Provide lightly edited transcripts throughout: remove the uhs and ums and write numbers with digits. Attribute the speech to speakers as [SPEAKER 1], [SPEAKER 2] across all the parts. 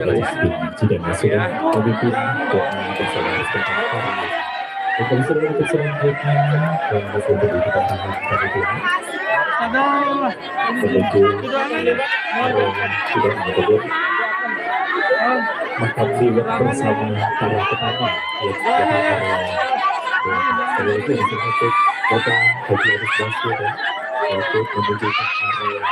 [SPEAKER 1] sudah masuk pemimpin bersama untuk selanjutnya untuk pendidikan taman pendidikan menuju sudah menyebut makan siwet bersama para petani yang sekali lagi untuk kota bagi harus basket untuk menuju ke area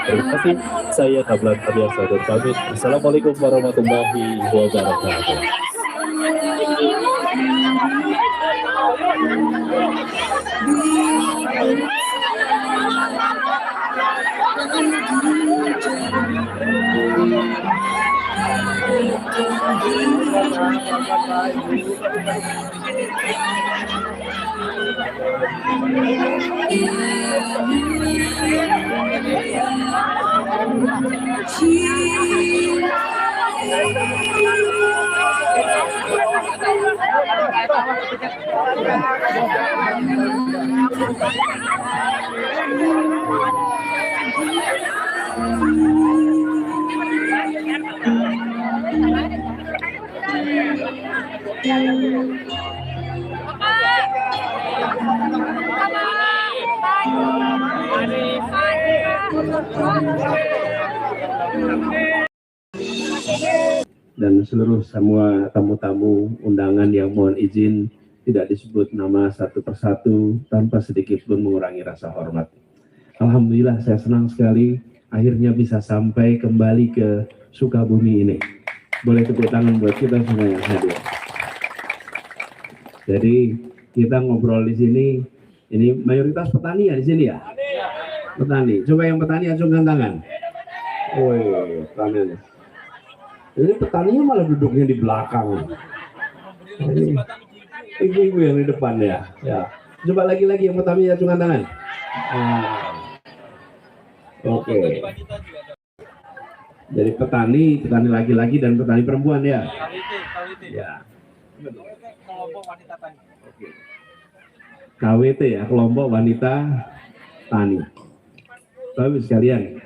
[SPEAKER 1] terima kasih. Saya Tablan Adiasa dan pamit. Assalamualaikum warahmatullahi wabarakatuh. Dan seluruh semua tamu-tamu undangan yang mohon izin tidak disebut nama satu persatu tanpa sedikit pun mengurangi rasa hormat. Alhamdulillah saya senang sekali akhirnya bisa sampai kembali ke Sukabumi ini. Boleh tepuk tangan buat kita semua yang hadir. Jadi kita ngobrol di sini, ini mayoritas petani ya di sini ya? Petani. Coba yang petani acungkan tangan. Woi, petani. Ini petaninya malah duduknya di belakang. Ini ibu-ibu yang di depan ya. Ya. Coba lagi-lagi yang petani acungkan tangan. Oke. Jadi petani laki-laki dan petani perempuan ya. Ya.
[SPEAKER 2] Kelompok wanita tani.
[SPEAKER 1] KWT ya, kelompok wanita tani. Bagus sekalian.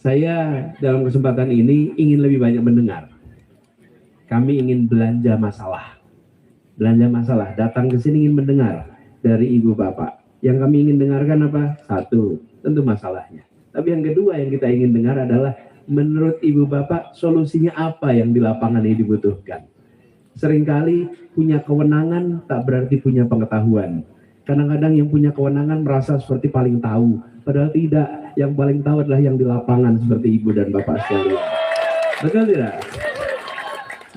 [SPEAKER 1] Saya dalam kesempatan ini ingin lebih banyak mendengar. Kami ingin belanja masalah. Datang ke sini ingin mendengar dari ibu bapak. Yang kami ingin dengarkan apa? Satu, tentu masalahnya. Tapi yang kedua yang kita ingin dengar adalah menurut ibu bapak solusinya apa yang di lapangan ini dibutuhkan. Seringkali punya kewenangan tak berarti punya pengetahuan. Kadang-kadang yang punya kewenangan merasa seperti paling tahu, padahal tidak. Yang paling tahu adalah yang di lapangan seperti ibu dan bapak sekalian. Betul tidak?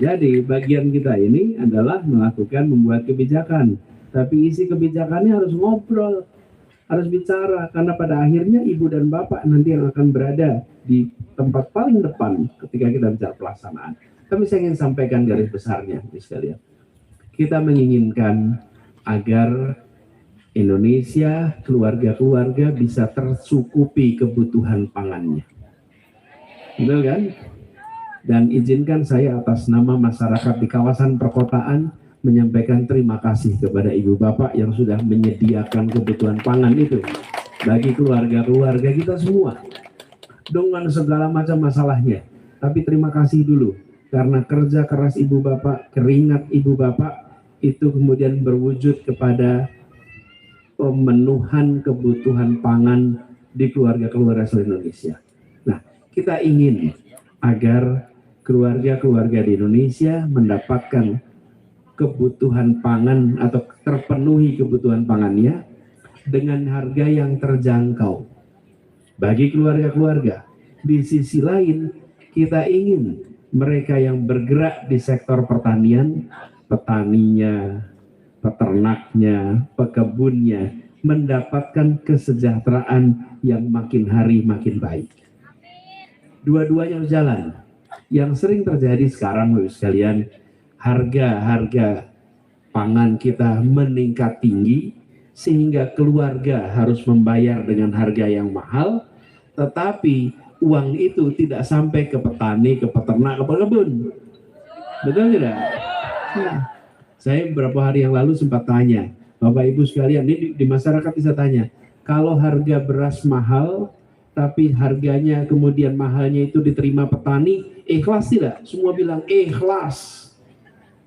[SPEAKER 1] Jadi bagian kita ini adalah membuat kebijakan. Tapi isi kebijakannya harus ngobrol, harus bicara. Karena pada akhirnya ibu dan bapak nanti yang akan berada di tempat paling depan ketika kita bicara pelaksanaan. Tapi saya ingin sampaikan garis besarnya, sekalian. Kita menginginkan agar Indonesia, keluarga-keluarga bisa tercukupi kebutuhan pangannya. Betul kan? Dan izinkan saya atas nama masyarakat di kawasan perkotaan menyampaikan terima kasih kepada ibu bapak yang sudah menyediakan kebutuhan pangan itu bagi keluarga-keluarga kita semua dengan segala macam masalahnya. Tapi terima kasih dulu karena kerja keras ibu bapak, keringat ibu bapak itu kemudian berwujud kepada pemenuhan kebutuhan pangan di keluarga-keluarga seluruh Indonesia. Nah, kita ingin agar keluarga-keluarga di Indonesia mendapatkan kebutuhan pangan atau terpenuhi kebutuhan pangannya dengan harga yang terjangkau bagi keluarga-keluarga. Di sisi lain, kita ingin mereka yang bergerak di sektor pertanian, petaninya, peternaknya, pekebunnya mendapatkan kesejahteraan yang makin hari makin baik. Dua-duanya jalan. Yang sering terjadi sekarang, Bapak sekalian, harga pangan kita meningkat tinggi sehingga keluarga harus membayar dengan harga yang mahal, tetapi uang itu tidak sampai ke petani, ke peternak, ke pekebun. Betul tidak? Ya. Saya beberapa hari yang lalu sempat tanya, Bapak Ibu sekalian, ini di masyarakat bisa tanya, kalau harga beras mahal, tapi harganya kemudian mahalnya itu diterima petani, ikhlas tidak? Semua bilang ikhlas.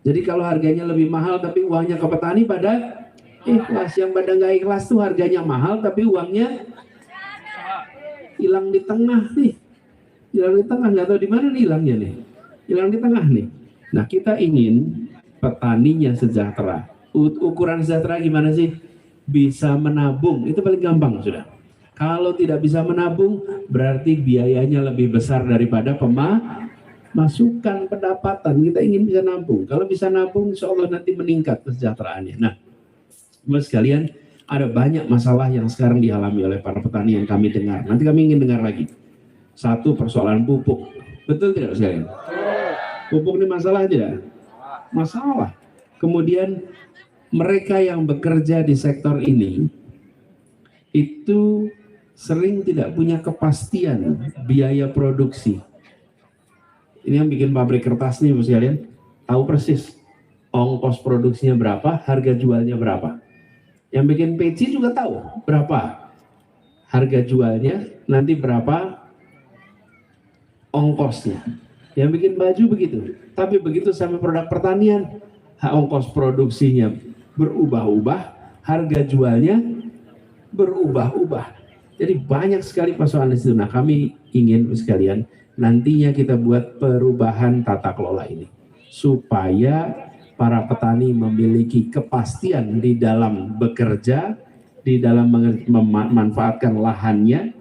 [SPEAKER 1] Jadi kalau harganya lebih mahal tapi uangnya ke petani pada ikhlas. Yang pada nggak ikhlas tuh harganya mahal tapi uangnya hilang di tengah nih. Hilang di tengah, nggak tahu di mana nih hilangnya nih. Hilang di tengah nih. Nah, kita ingin petaninya sejahtera. Ukuran sejahtera gimana sih? Bisa menabung, itu paling gampang sudah. Kalau tidak bisa menabung, berarti biayanya lebih besar daripada pemasukan pendapatan. Kita ingin bisa nabung. Kalau bisa nabung, insya Allah nanti meningkat kesejahteraannya. Nah, Bapak sekalian, ada banyak masalah yang sekarang dialami oleh para petani yang kami dengar. Nanti kami ingin dengar lagi. Satu, persoalan pupuk. Betul tidak sekalian? Pupuk ini masalah tidak? Masalah. Kemudian mereka yang bekerja di sektor ini itu sering tidak punya kepastian biaya produksi. Ini yang bikin pabrik kertas nih, Bapak sekalian, tahu persis ongkos produksinya berapa, harga jualnya berapa. Yang bikin peci juga tahu berapa harga jualnya, nanti berapa ongkosnya. Yang bikin baju begitu. Tapi begitu sampai produk pertanian, ongkos produksinya berubah-ubah, harga jualnya berubah-ubah. Jadi banyak sekali persoalan di situ. Nah, kami ingin sekalian nantinya kita buat perubahan tata kelola ini supaya para petani memiliki kepastian di dalam bekerja, di dalam memanfaatkan lahannya.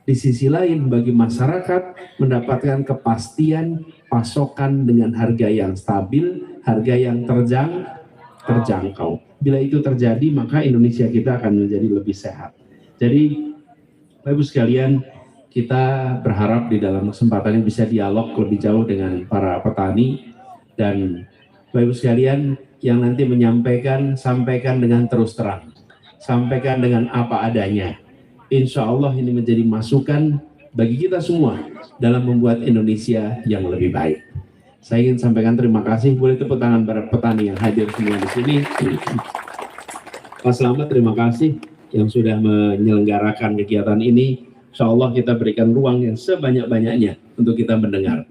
[SPEAKER 1] Di sisi lain bagi masyarakat mendapatkan kepastian pasokan dengan harga yang stabil, harga yang terjangkau. Bila itu terjadi, maka Indonesia kita akan menjadi lebih sehat. Jadi, Bapak Ibu sekalian, kita berharap di dalam kesempatan ini bisa dialog lebih jauh dengan para petani, dan Bapak Ibu sekalian yang nanti menyampaikan, sampaikan dengan terus terang, sampaikan dengan apa adanya. Insya Allah ini menjadi masukan bagi kita semua dalam membuat Indonesia yang lebih baik. Saya ingin sampaikan terima kasih. Boleh tepuk tangan para petani yang hadir semua di sini. Pak Slamet, terima kasih yang sudah menyelenggarakan kegiatan ini. Insya Allah kita berikan ruang yang sebanyak-banyaknya untuk kita mendengar.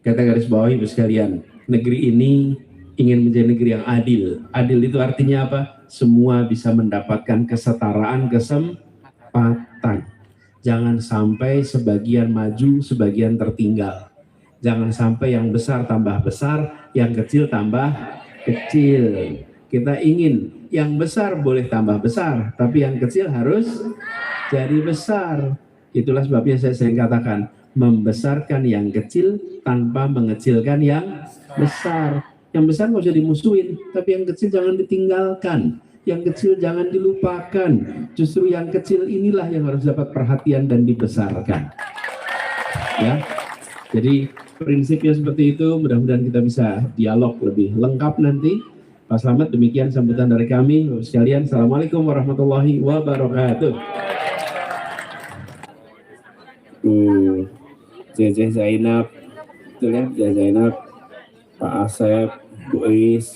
[SPEAKER 1] Kata garis bawahi Ibu sekalian, negeri ini ingin menjadi negeri yang adil. Adil itu artinya apa? Semua bisa mendapatkan kesetaraan, kesempatan. Jangan sampai sebagian maju, sebagian tertinggal. Jangan sampai yang besar tambah besar, yang kecil tambah kecil. Kita ingin yang besar boleh tambah besar, tapi yang kecil harus jadi besar. Itulah sebabnya saya sering katakan, membesarkan yang kecil tanpa mengecilkan yang besar. Yang besar nggak usah dimusuhin, tapi yang kecil jangan ditinggalkan, yang kecil jangan dilupakan. Justru yang kecil inilah yang harus dapat perhatian dan dibesarkan. Ya, jadi prinsipnya seperti itu. Mudah-mudahan kita bisa dialog lebih lengkap nanti. Pak Slamet, demikian sambutan dari kami. Bapak sekalian, Assalamualaikum warahmatullahi wabarakatuh.
[SPEAKER 3] JJ Zainab, betul ya, JJ Zainab, Pak Asep, Bu Is,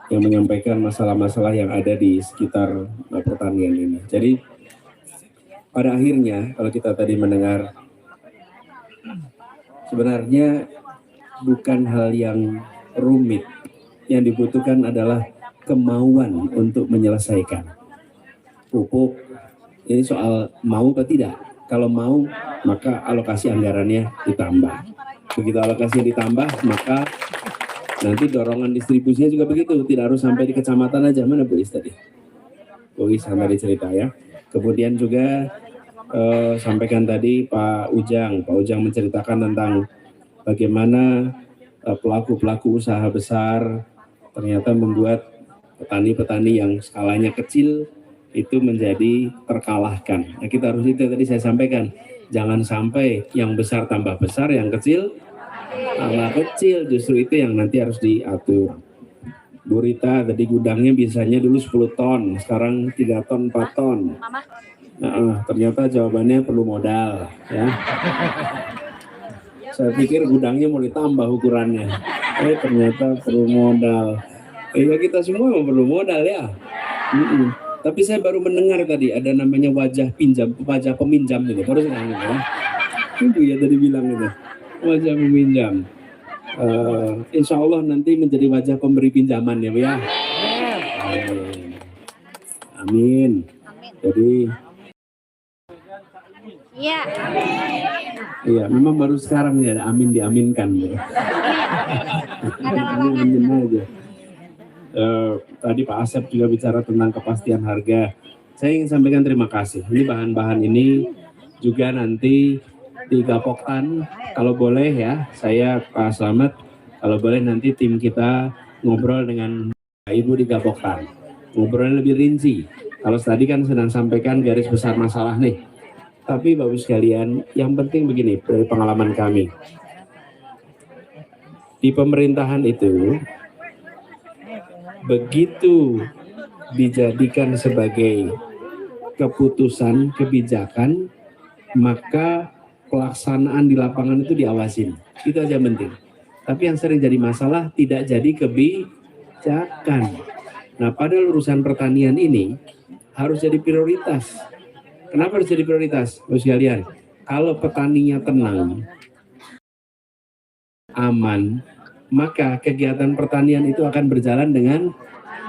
[SPEAKER 3] yang menyampaikan masalah-masalah yang ada di sekitar pertanian ini. Jadi pada akhirnya kalau kita tadi mendengar, sebenarnya bukan hal yang rumit. Yang dibutuhkan adalah kemauan untuk menyelesaikan. Pupuk, ini soal mau atau tidak. Kalau mau, maka alokasi anggarannya ditambah. Begitu alokasi ditambah, maka nanti dorongan distribusinya juga begitu. Tidak harus sampai di kecamatan aja. Mana Bu Is tadi? Bu Is sampai dicerita ya. Kemudian juga sampaikan tadi Pak Ujang menceritakan tentang bagaimana pelaku-pelaku usaha besar ternyata membuat petani-petani yang skalanya kecil itu menjadi terkalahkan. Nah, kita harus itu tadi saya sampaikan, jangan sampai yang besar tambah besar, yang kecil tambah kecil. Justru itu yang nanti harus diatur. Bu Rita tadi gudangnya biasanya dulu 10 ton, sekarang 3 ton, 4 ton. Ternyata jawabannya perlu modal, ya. Saya pikir gudangnya mau ditambah ukurannya, ternyata perlu modal. Ya kita semua perlu modal ya. Tapi saya baru mendengar tadi ada namanya wajah peminjam gitu. Baru saya dengar ya. Itu ya tadi bilang itu wajah peminjam. Insya Allah nanti menjadi wajah pemberi pinjaman ya Bu ya. Amin. Jadi
[SPEAKER 4] Iya.
[SPEAKER 3] iya, memang baru sekarang ya amin diaminkan. Ya. Amin aja. Tadi Pak Asep juga bicara tentang kepastian harga. Saya ingin sampaikan terima kasih. Ini bahan-bahan ini juga nanti di Gapoktan, kalau boleh ya, saya Pak Slamet, kalau boleh nanti tim kita ngobrol dengan Ibu di Gapoktan. Ngobrolnya lebih rinci. Kalau tadi kan sedang sampaikan garis besar masalah nih. Tapi Bapak sekalian, yang penting begini dari pengalaman kami. Di pemerintahan itu, begitu dijadikan sebagai keputusan, kebijakan, maka pelaksanaan di lapangan itu diawasin. Itu aja penting. Tapi yang sering jadi masalah tidak jadi kebijakan. Nah, pada urusan pertanian ini harus jadi prioritas. Kenapa harus jadi prioritas, Bapak sekalian? Kalau petaninya tenang, aman, maka kegiatan pertanian itu akan berjalan dengan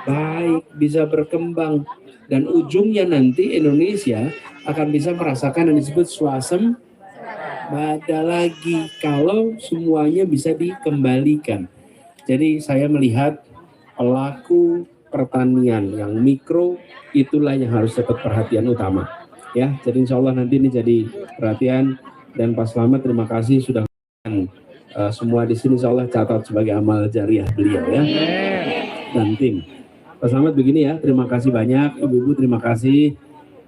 [SPEAKER 3] baik, bisa berkembang, dan ujungnya nanti Indonesia akan bisa merasakan yang disebut swasembada lagi kalau semuanya bisa dikembalikan. Jadi saya melihat pelaku pertanian yang mikro itulah yang harus dapat perhatian utama. Ya, jadi insya Allah nanti ini jadi perhatian, dan Pak Slamet terima kasih sudah semua di sini insya Allah catat sebagai amal jariah beliau ya dan tim. Pak Slamet begini ya, terima kasih banyak, Ibu-ibu terima kasih,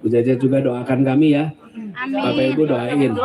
[SPEAKER 3] Bu Jaja juga doakan kami ya, Bapak Ibu doain.